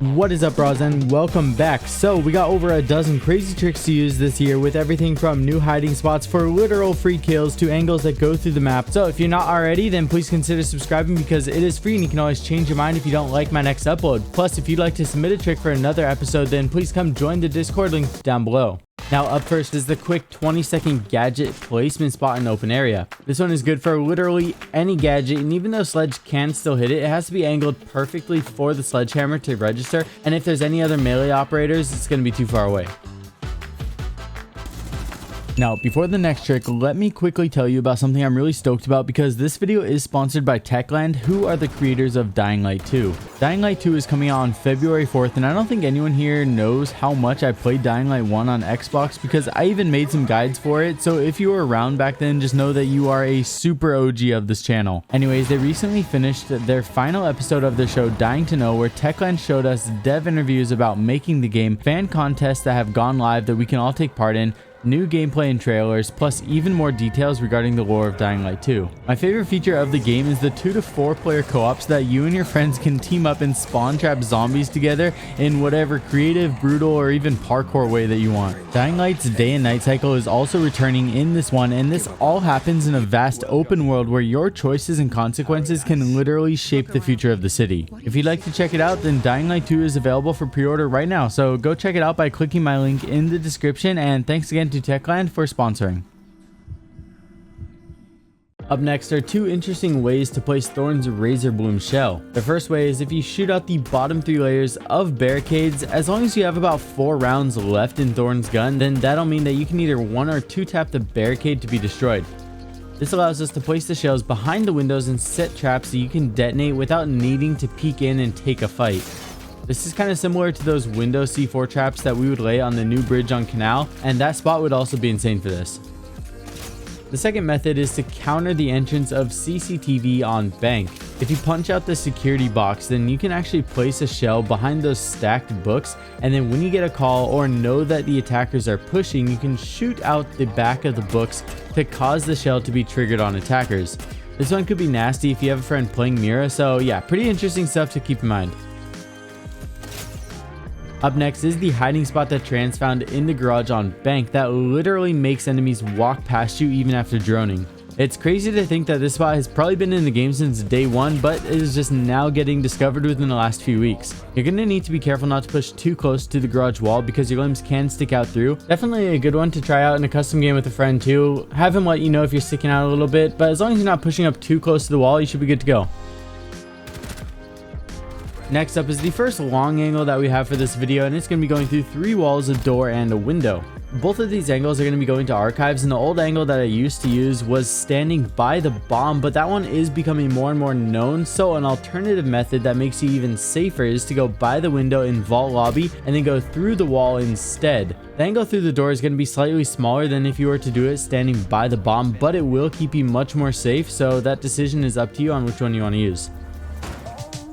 What is up, bros, and welcome back. So we got over a dozen crazy tricks to use this year, with everything from new hiding spots for literal free kills to angles that go through the map. So if you're not already, then please consider subscribing because it is free and you can always change your mind if you don't like my next upload. Plus, if you'd like to submit a trick for another episode, then please come join the Discord link down below. Now up first is the quick 20-second gadget placement spot in open area. This one is good for literally any gadget, and even though sledge can still hit it, it has to be angled perfectly for the sledgehammer to register, and if there's any other melee operators, it's going to be too far away. Now, before the next trick, let me quickly tell you about something I'm really stoked about because this video is sponsored by Techland, who are the creators of Dying Light 2. Dying Light 2 is coming out on February 4th, and I don't think anyone here knows how much I played Dying Light 1 on Xbox because I even made some guides for it, so if you were around back then, just know that you are a super OG of this channel. Anyways, they recently finished their final episode of their show Dying to Know, where Techland showed us dev interviews about making the game, fan contests that have gone live that we can all take part in, new gameplay and trailers, plus even more details regarding the lore of Dying Light 2. My favorite feature of the game is the 2 to 4 player co-ops that you and your friends can team up and spawn trap zombies together in whatever creative, brutal, or even parkour way that you want. Dying Light's day and night cycle is also returning in this one, and this all happens in a vast open world where your choices and consequences can literally shape the future of the city. If you'd like to check it out, then Dying Light 2 is available for pre-order right now, so go check it out by clicking my link in the description, and thanks again to Techland for sponsoring. Up next are 2 interesting ways to place Thorn's Razor Bloom shell. The first way is if you shoot out the bottom 3 layers of barricades. As long as you have about 4 rounds left in Thorn's gun, then that'll mean that you can either 1 or 2 tap the barricade to be destroyed. This allows us to place the shells behind the windows and set traps so you can detonate without needing to peek in and take a fight. This is kind of similar to those window C4 traps that we would lay on the new bridge on Canal, and that spot would also be insane for this. The second method is to counter the entrance of CCTV on Bank. If you punch out the security box, then you can actually place a shell behind those stacked books, and then when you get a call or know that the attackers are pushing, you can shoot out the back of the books to cause the shell to be triggered on attackers. This one could be nasty if you have a friend playing Mira, so yeah, pretty interesting stuff to keep in mind. Up next is the hiding spot that Trans found in the garage on Bank that literally makes enemies walk past you even after droning. It's crazy to think that this spot has probably been in the game since day 1, but it is just now getting discovered within the last few weeks. You're going to need to be careful not to push too close to the garage wall because your limbs can stick out through. Definitely a good one to try out in a custom game with a friend too. Have him let you know if you're sticking out a little bit, but as long as you're not pushing up too close to the wall, you should be good to go. Next up is the first long angle that we have for this video, and it's going to be going through 3 walls, a door, and a window. Both of these angles are going to be going to archives, and the old angle that I used to use was standing by the bomb, but that one is becoming more and more known, so an alternative method that makes you even safer is to go by the window in Vault Lobby and then go through the wall instead. The angle through the door is going to be slightly smaller than if you were to do it standing by the bomb, but it will keep you much more safe, so that decision is up to you on which one you want to use.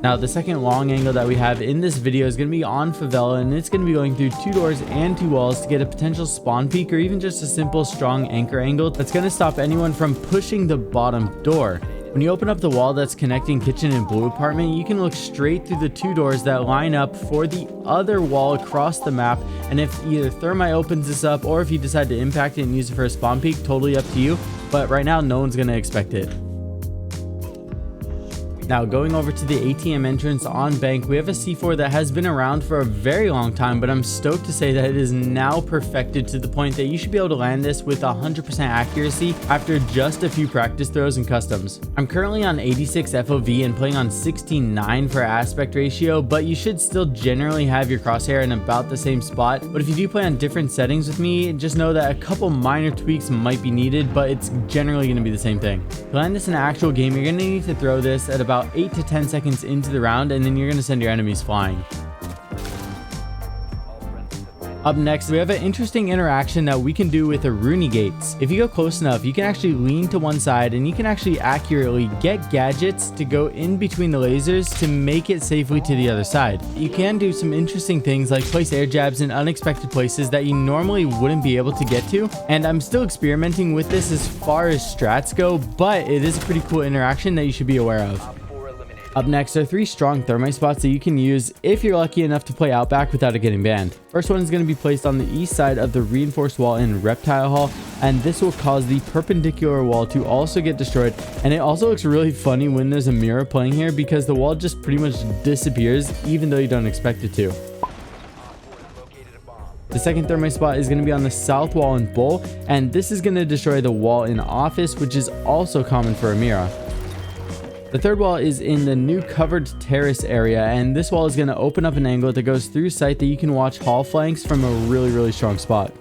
Now, the second long angle that we have in this video is going to be on Favela, and it's going to be going through 2 doors and 2 walls to get a potential spawn peek or even just a simple strong anchor angle that's going to stop anyone from pushing the bottom door. When you open up the wall that's connecting kitchen and blue apartment, you can look straight through the 2 doors that line up for the other wall across the map, and if either Thermite opens this up or if you decide to impact it and use it for a spawn peek, totally up to you, but right now no one's going to expect it. Now, going over to the ATM entrance on Bank, we have a C4 that has been around for a very long time, but I'm stoked to say that it is now perfected to the point that you should be able to land this with 100% accuracy after just a few practice throws and customs. I'm currently on 86 FOV and playing on 16:9 for aspect ratio, but you should still generally have your crosshair in about the same spot. But if you do play on different settings with me, just know that a couple minor tweaks might be needed, but it's generally going to be the same thing. To land this in an actual game, you're going to need to throw this at about 8 to 10 seconds into the round, and then you're going to send your enemies flying. Up next, we have an interesting interaction that we can do with Aruni gates. If you go close enough, you can actually lean to one side and you can actually accurately get gadgets to go in between the lasers to make it safely to the other side. You can do some interesting things like place air jabs in unexpected places that you normally wouldn't be able to get to, and I'm still experimenting with this as far as strats go, but it is a pretty cool interaction that you should be aware of. Up next are 3 strong thermite spots that you can use if you're lucky enough to play Outback without it getting banned. First one is going to be placed on the east side of the reinforced wall in Reptile Hall, and this will cause the perpendicular wall to also get destroyed. And it also looks really funny when there's a mirror playing here because the wall just pretty much disappears even though you don't expect it to. The second thermite spot is going to be on the south wall in Bull, and this is going to destroy the wall in Office, which is also common for a mira. The third wall is in the new covered terrace area, and this wall is going to open up an angle that goes through sight that you can watch hall flanks from a really strong spot.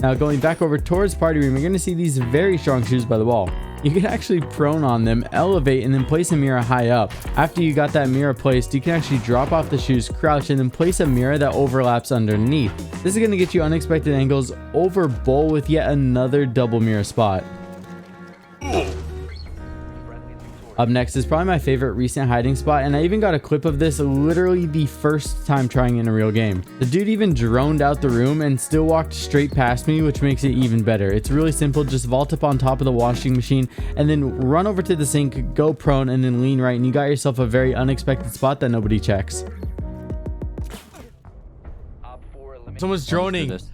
Now going back over towards party room, you're going to see these very strong shoes by the wall. You can actually prone on them, elevate, and then place a mirror high up. After you got that mirror placed, you can actually drop off the shoes, crouch, and then place a mirror that overlaps underneath. This is going to get you unexpected angles over Bull with yet another double mirror spot. Up next is probably my favorite recent hiding spot, and I even got a clip of this literally the first time trying in a real game. The dude even droned out the room and still walked straight past me, which makes it even better. It's really simple, just vault up on top of the washing machine and then run over to the sink, go prone, and then lean right, and you got yourself a very unexpected spot that nobody checks. Someone's droning. Is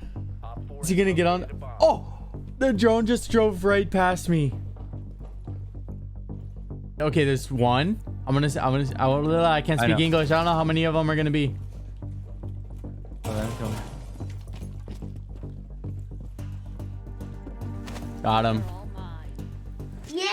he gonna get on? Oh, the drone just drove right past me. Okay, there's one. I can't speak English. I don't know how many of them are gonna be. Got him. Yeah!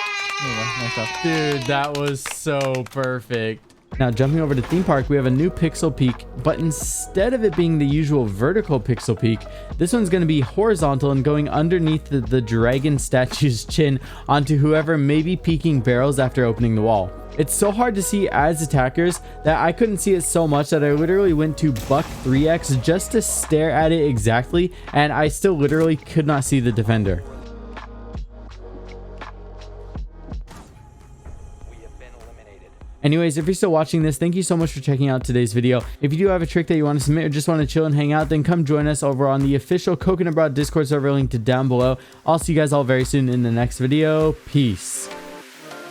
Dude, that was so perfect. Now jumping over to theme park, we have a new pixel peak, but instead of it being the usual vertical pixel peak, this one's going to be horizontal and going underneath the dragon statue's chin onto whoever may be peeking barrels after opening the wall. It's so hard to see as attackers that I couldn't see it so much that I literally went to buck 3x just to stare at it exactly, and I still literally could not see the defender. Anyways, if you're still watching this, thank you so much for checking out today's video. If you do have a trick that you want to submit or just want to chill and hang out, then come join us over on the official Coconut Brah Discord server linked down below. I'll see you guys all very soon in the next video. Peace.